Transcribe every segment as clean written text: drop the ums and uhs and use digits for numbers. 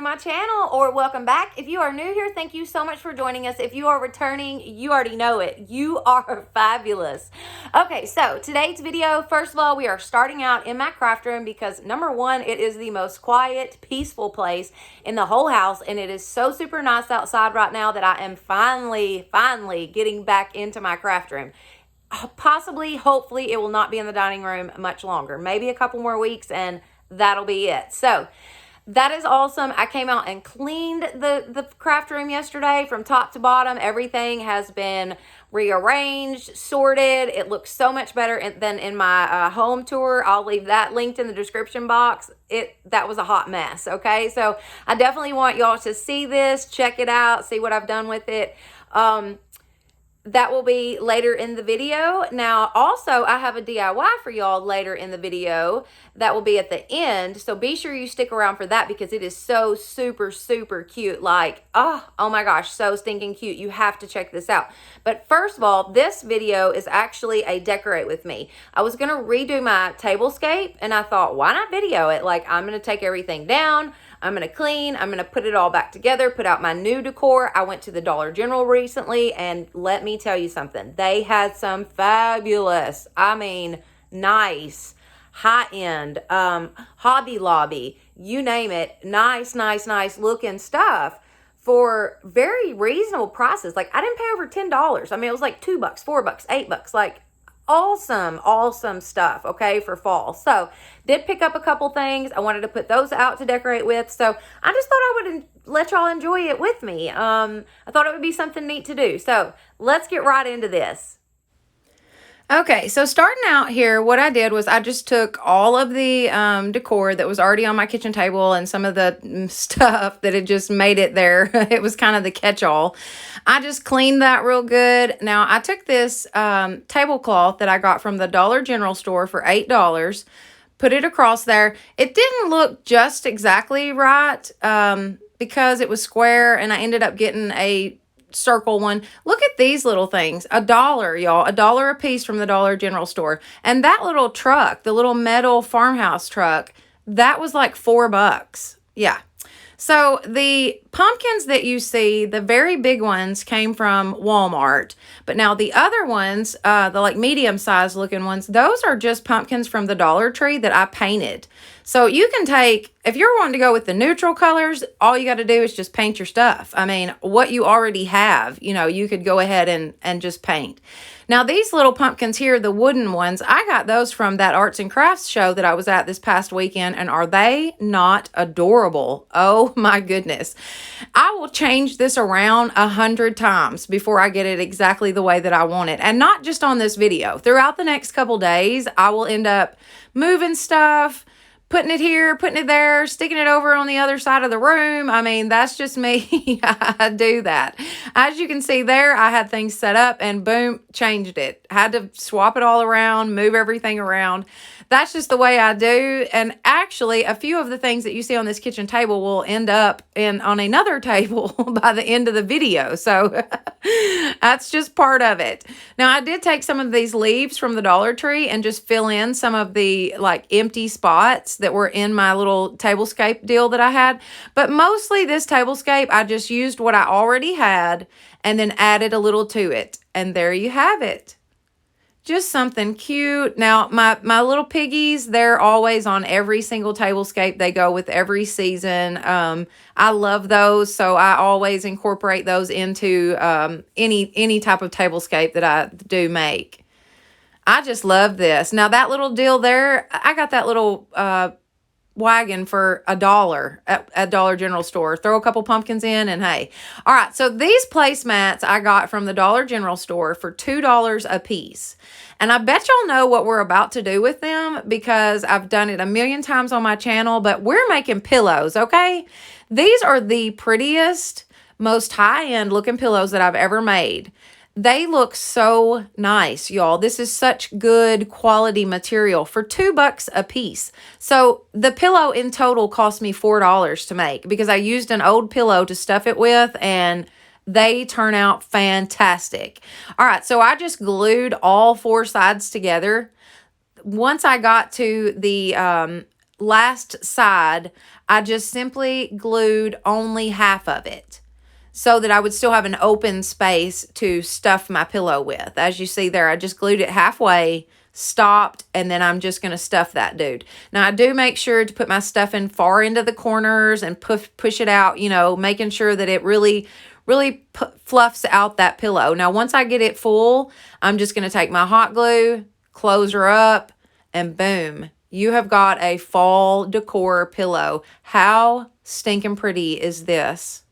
my channel, or welcome back. If you are new here, thank you so much for joining us. If you are returning, you already know it. You are fabulous. Okay, so today's video, first of all, we are starting out in my craft room because number one, it is the most quiet, peaceful place in the whole house, and it is so super nice outside right now that I am finally getting back into my craft room. Possibly, hopefully, it will not be in the dining room much longer. Maybe a couple more weeks and that'll be it. So that is awesome. I came out and cleaned the craft room yesterday from top to bottom. Everything has been rearranged, sorted. It looks so much better than in my home tour. I'll leave that linked in the description box. That was a hot mess, okay? So I definitely want y'all to see this, check it out, see what I've done with it. That will be later in the video. Now, also, I have a DIY for y'all later in the video that will be at the end. So be sure you stick around for that because it is so super cute. Like, oh my gosh, so stinking cute. You have to check this out. But first of all, this video is actually a decorate with me. I was going to redo my tablescape and I thought, why not video it? Like, I'm going to take everything down. I'm going to clean. I'm going to put it all back together, put out my new decor. I went to the Dollar General recently, and let me tell you something. They had some fabulous, I mean, nice, high-end, Hobby Lobby, you name it, nice looking stuff for very reasonable prices. Like, I didn't pay over $10. I mean, it was like $2, $4, $8. Like, awesome stuff, okay, for fall. So did pick up a couple things. I wanted to put those out to decorate with, so I just thought I would let y'all enjoy it with me. I thought it would be something neat to do. So let's get right into this. Okay, so starting out here, what I did was I just took all of the decor that was already on my kitchen table and some of the stuff that had just made it there. It was kind of the catch-all. I just cleaned that real good. Now, I took this tablecloth that I got from the Dollar General store for $8, put it across there. It didn't look just exactly right because it was square, and I ended up getting a circle one. Look at these little things. $1, y'all. $1 a piece from the Dollar General store. And that little truck, the little metal farmhouse truck, that was like $4. Yeah. So the pumpkins that you see, the very big ones came from Walmart, but now the other ones, the like medium-sized looking ones, those are just pumpkins from the Dollar Tree that I painted. So you can take, if you're wanting to go with the neutral colors, all you got to do is just paint your stuff. I mean, what you already have, you know, you could go ahead and just paint. Now, these little pumpkins here, the wooden ones, I got those from that arts and crafts show that I was at this past weekend, and are they not adorable? Oh my goodness. I will change this around 100 times before I get it exactly the way that I want it. And not just on this video. Throughout the next couple days, I will end up moving stuff, putting it here, putting it there, sticking it over on the other side of the room. I mean, that's just me. I do that. As you can see there, I had things set up and boom, changed it. Had to swap it all around, move everything around. That's just the way I do. And actually, a few of the things that you see on this kitchen table will end up on another table by the end of the video. So that's just part of it. Now, I did take some of these leaves from the Dollar Tree and just fill in some of the like empty spots that were in my little tablescape deal that I had. But mostly this tablescape, I just used what I already had and then added a little to it. And there you have it. Just something cute. Now, my little piggies, they're always on every single tablescape. They go with every season. I love those, so I always incorporate those into any type of tablescape that I do make. I just love this. Now, that little deal there, I got that little wagon for $1 at Dollar General store. Throw a couple pumpkins in and hey. All right, so these placemats I got from the Dollar General store for $2 a piece. And I bet y'all know what we're about to do with them because I've done it a million times on my channel, but we're making pillows, okay? These are the prettiest, most high-end looking pillows that I've ever made. They look so nice, y'all. This is such good quality material for $2 a piece. So the pillow in total cost me $4 to make because I used an old pillow to stuff it with, and they turn out fantastic. All right, so I just glued all four sides together. Once I got to the last side, I just simply glued only half of it so that I would still have an open space to stuff my pillow with. As you see there, I just glued it halfway, stopped, and then I'm just going to stuff that dude. Now, I do make sure to put my stuffing far into the corners and push it out, you know, making sure that it really fluffs out that pillow. Now, once I get it full, I'm just going to take my hot glue, close her up, and boom, you have got a fall decor pillow. How stinking pretty is this?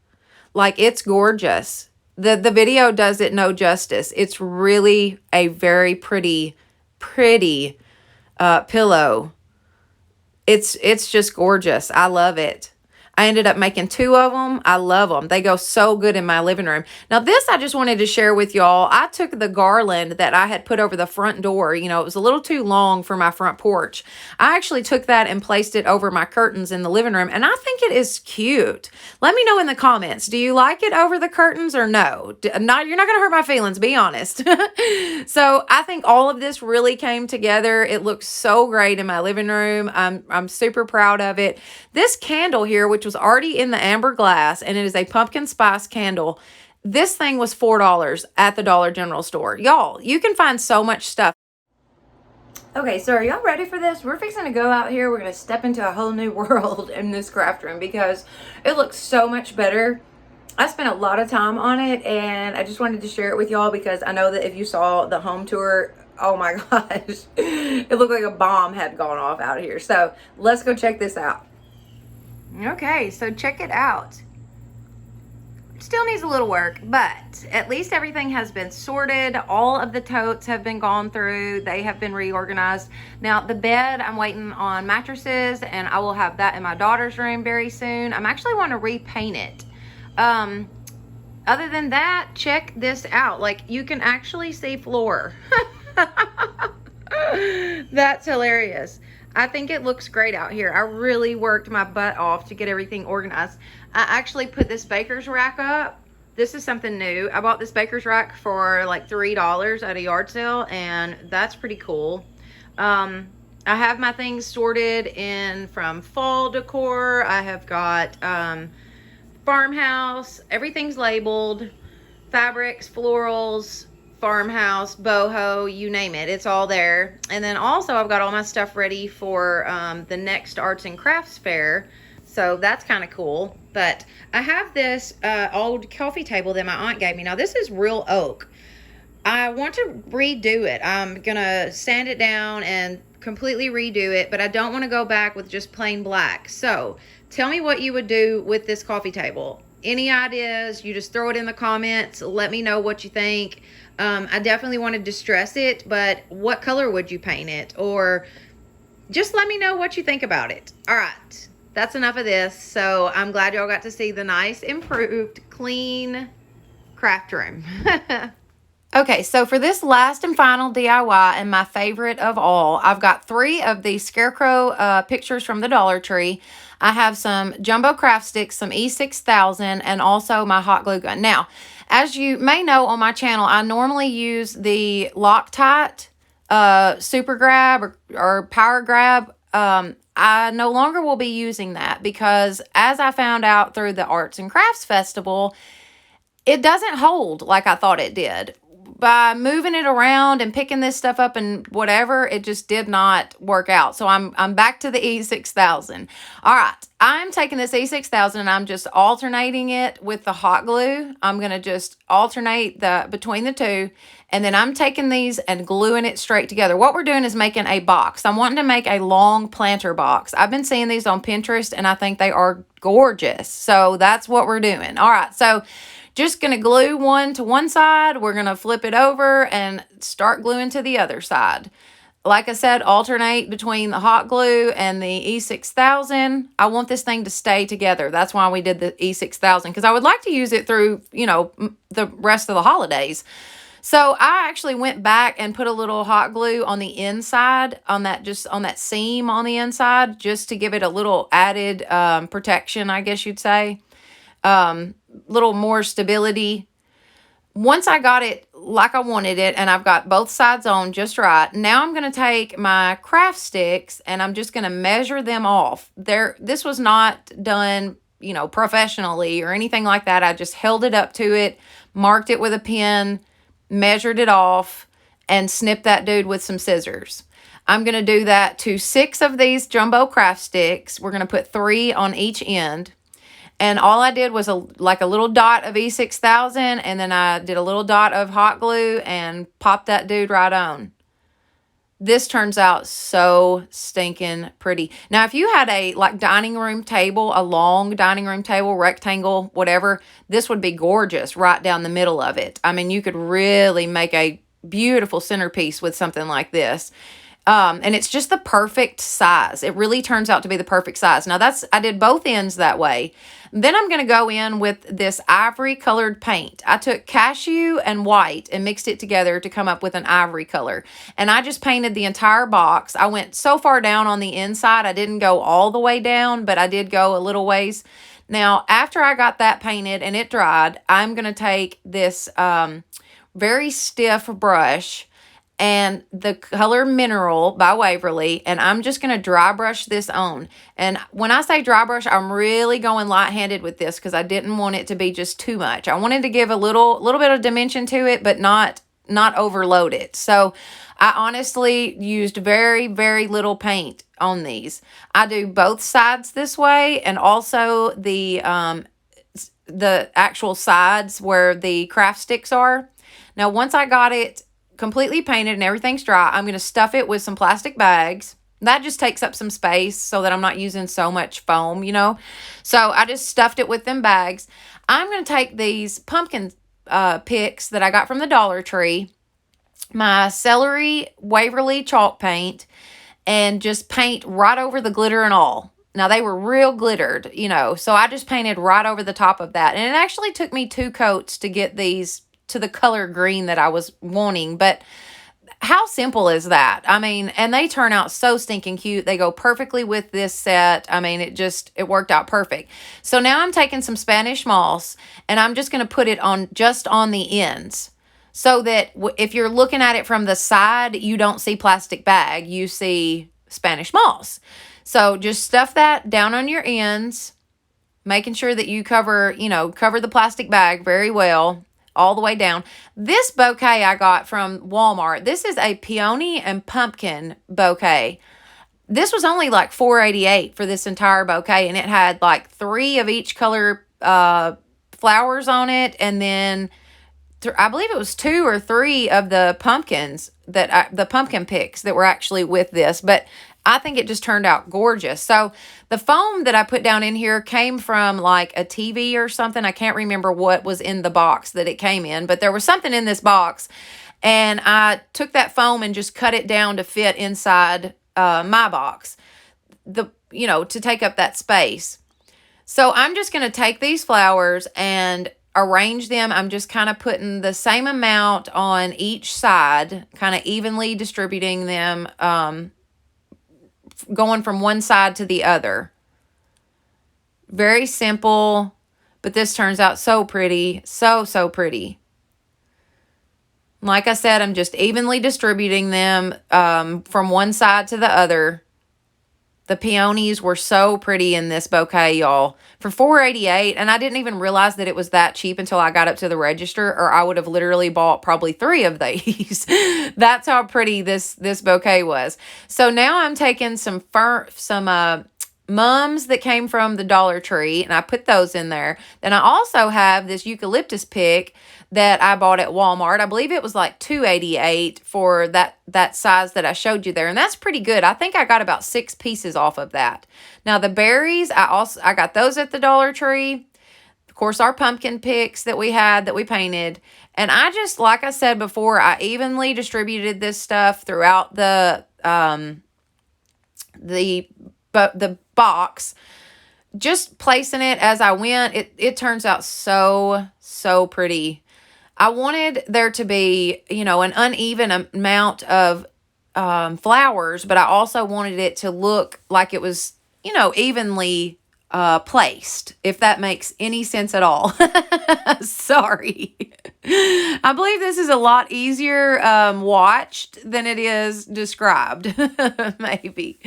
Like, it's gorgeous. The video does it no justice. It's really a very pretty pillow. It's just gorgeous. I love it. I ended up making 2 of them. I love them. They go so good in my living room. Now, this I just wanted to share with y'all. I took the garland that I had put over the front door. You know, it was a little too long for my front porch. I actually took that and placed it over my curtains in the living room, and I think it is cute. Let me know in the comments. Do you like it over the curtains or no? You're not going to hurt my feelings, be honest. So I think all of this really came together. It looks so great in my living room. I'm super proud of it. This candle here, which was already in the amber glass, and it is a pumpkin spice candle. This thing was $4 at the Dollar General store. Y'all, you can find so much stuff. Okay, so are y'all ready for this? We're fixing to go out here. We're going to step into a whole new world in this craft room because it looks so much better. I spent a lot of time on it, and I just wanted to share it with y'all because I know that if you saw the home tour, oh my gosh, it looked like a bomb had gone off out here. So let's go check this out. Okay, so check it out. Still needs a little work, but at least everything has been sorted. All of the totes have been gone through. They have been reorganized. Now, the bed, I'm waiting on mattresses, and I will have that in my daughter's room very soon. I'm actually want to repaint it. Other than that, check this out. Like, you can actually see floor. That's hilarious. I think it looks great out here. I really worked my butt off to get everything organized. I actually put this baker's rack up. This is something new. I bought this baker's rack for like $3 at a yard sale, and that's pretty cool. I have my things sorted in from fall decor. I have got farmhouse. Everything's labeled. Fabrics, florals, farmhouse, boho, you name it, it's all there. And then also I've got all my stuff ready for the next arts and crafts fair, so that's kind of cool. But I have this old coffee table that my aunt gave me. Now, this is real oak. I want to redo it. I'm gonna sand it down and completely redo it, but I don't want to go back with just plain black. So tell me what you would do with this coffee table. Any ideas? You just throw it in the comments. Let me know what you think. I definitely want to distress it, but what color would you paint it? Or just let me know what you think about it. All right, that's enough of this. So I'm glad y'all got to see the nice, improved, clean craft room. Okay, so for this last and final DIY, and my favorite of all, I've got 3 of the scarecrow pictures from the Dollar Tree. I have some jumbo craft sticks, some E6000, and also my hot glue gun. Now, as you may know on my channel, I normally use the Loctite Super Grab or Power Grab. I no longer will be using that because, as I found out through the Arts and Crafts Festival, it doesn't hold like I thought it did. By moving it around and picking this stuff up and whatever, it just did not work out. So I'm back to the E6000. All right, I'm taking this E6000 and I'm just alternating it with the hot glue. I'm going to just alternate between the two, and then I'm taking these and gluing it straight together. What we're doing is making a box. I'm wanting to make a long planter box. I've been seeing these on Pinterest and I think they are gorgeous. So that's what we're doing. All right, so just going to glue one to one side. We're going to flip it over and start gluing to the other side. Like I said, alternate between the hot glue and the E6000. I want this thing to stay together. That's why we did the E6000, because I would like to use it through, you know, the rest of the holidays. So I actually went back and put a little hot glue on the inside, on that seam on the inside, just to give it a little added protection, I guess you'd say. Little more stability. once I got it like I wanted it, and I've got both sides on just right, now I'm going to take my craft sticks and I'm just going to measure them off. This was not done, you know, professionally or anything like that. I just held it up to it, marked it with a pen, measured it off, and snipped that dude with some scissors. I'm going to do that to 6 of these jumbo craft sticks. We're going to put 3 on each end. And all I did was like a little dot of E6000, and then I did a little dot of hot glue and popped that dude right on. This turns out so stinking pretty. Now, if you had a like dining room table, a long dining room table, rectangle, whatever, this would be gorgeous right down the middle of it. I mean, you could really make a beautiful centerpiece with something like this. And it's just the perfect size. It really turns out to be the perfect size. Now I did both ends that way. Then I'm going to go in with this ivory colored paint. I took cashew and white and mixed it together to come up with an ivory color. And I just painted the entire box. I went so far down on the inside. I didn't go all the way down, but I did go a little ways. Now, after I got that painted and it dried, I'm going to take this very stiff brush and the color Mineral by Waverly, and I'm just going to dry brush this on. And when I say dry brush, I'm really going light-handed with this because I didn't want it to be just too much. I wanted to give a little bit of dimension to it, but not overload it. So I honestly used very, very little paint on these. I do both sides this way, and also the actual sides where the craft sticks are. Now, once I got it completely painted and everything's dry, I'm going to stuff it with some plastic bags. That just takes up some space so that I'm not using so much foam, you know. So I just stuffed it with them bags. I'm going to take these pumpkin picks that I got from the Dollar Tree, my celery Waverly chalk paint, and just paint right over the glitter and all. Now, they were real glittered, you know, so I just painted right over the top of that. And it actually took me 2 coats to get these to the color green that I was wanting, but how simple is that? I mean, and they turn out so stinking cute. They go perfectly with this set. I mean, it worked out perfect. So now I'm taking some Spanish moss and I'm just going to put it on just on the ends so that if you're looking at it from the side, you don't see plastic bag, you see Spanish moss. So just stuff that down on your ends, making sure that you cover the plastic bag very well, all the way down. This bouquet I got from Walmart. This is a peony and pumpkin bouquet. This was only like $4.88 for this entire bouquet, and it had like 3 of each color flowers on it, and then I believe it was 2 or 3 of the pumpkins the pumpkin picks that were actually with this, but I think it just turned out gorgeous. So the foam that I put down in here came from like a TV or something. I can't remember what was in the box that it came in, but there was something in this box, and I took that foam and just cut it down to fit inside my box, to take up that space. So I'm just going to take these flowers and arrange them. I'm just kind of putting the same amount on each side, kind of evenly distributing them, going from one side to the other. Very simple, but this turns out so pretty. So pretty. Like I said, I'm just evenly distributing them from one side to the other. The peonies were so pretty in this bouquet, y'all. For $4.88, and I didn't even realize that it was that cheap until I got up to the register, or I would have literally bought probably 3 of these. That's how pretty this bouquet was. So now I'm taking some mums that came from the Dollar Tree, and I put those in there. Then I also have this eucalyptus pick that I bought at Walmart. I believe it was like $2.88 for that size that I showed you there, and that's pretty good. I think I got about 6 pieces off of that. Now the berries, I got those at the Dollar Tree. Of course, our pumpkin picks that we painted, and I just, like I said before, I evenly distributed this stuff throughout the box, just placing it as I went. It turns out so pretty. I wanted there to be, an uneven amount of flowers, but I also wanted it to look like it was, evenly placed, if that makes any sense at all. Sorry. I believe this is a lot easier watched than it is described, maybe.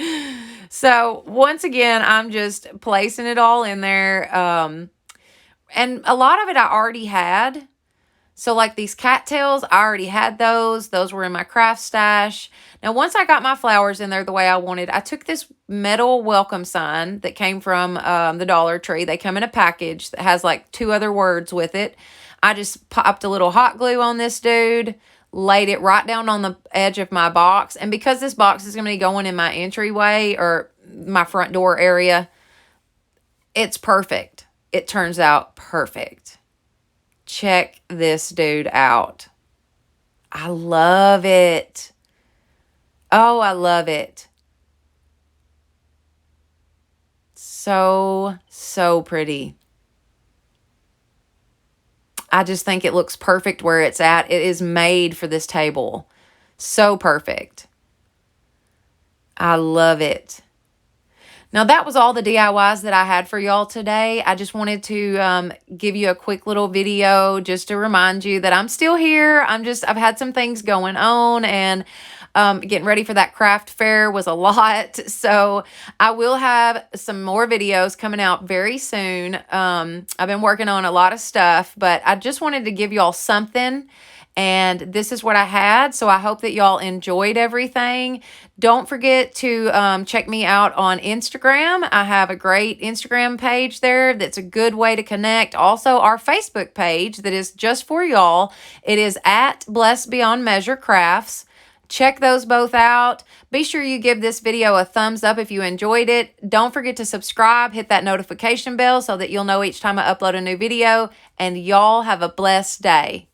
So once again, I'm just placing it all in there. And a lot of it I already had. So like these cattails, I already had those. Those were in my craft stash. Now, once I got my flowers in there the way I wanted, I took this metal welcome sign that came from the Dollar Tree. They come in a package that has like 2 other words with it. I just popped a little hot glue on this dude, laid it right down on the edge of my box. And because this box is going to be going in my entryway or my front door area, it's perfect. It turns out perfect. Check this dude out. I love it. Oh, I love it. So, so pretty. I just think it looks perfect where it's at. It is made for this table. So perfect. I love it. Now, that was all the DIYs that I had for y'all today. I just wanted to give you a quick little video just to remind you that I'm still here. I've had some things going on, and getting ready for that craft fair was a lot. So I will have some more videos coming out very soon. I've been working on a lot of stuff, but I just wanted to give y'all something. And this is what I had. So I hope that y'all enjoyed everything. Don't forget to check me out on Instagram. I have a great Instagram page there that's a good way to connect. Also, our Facebook page that is just for y'all. It is at Blessed Beyond Measure Crafts. Check those both out. Be sure you give this video a thumbs up if you enjoyed it. Don't forget to subscribe. Hit that notification bell so that you'll know each time I upload a new video. And y'all have a blessed day.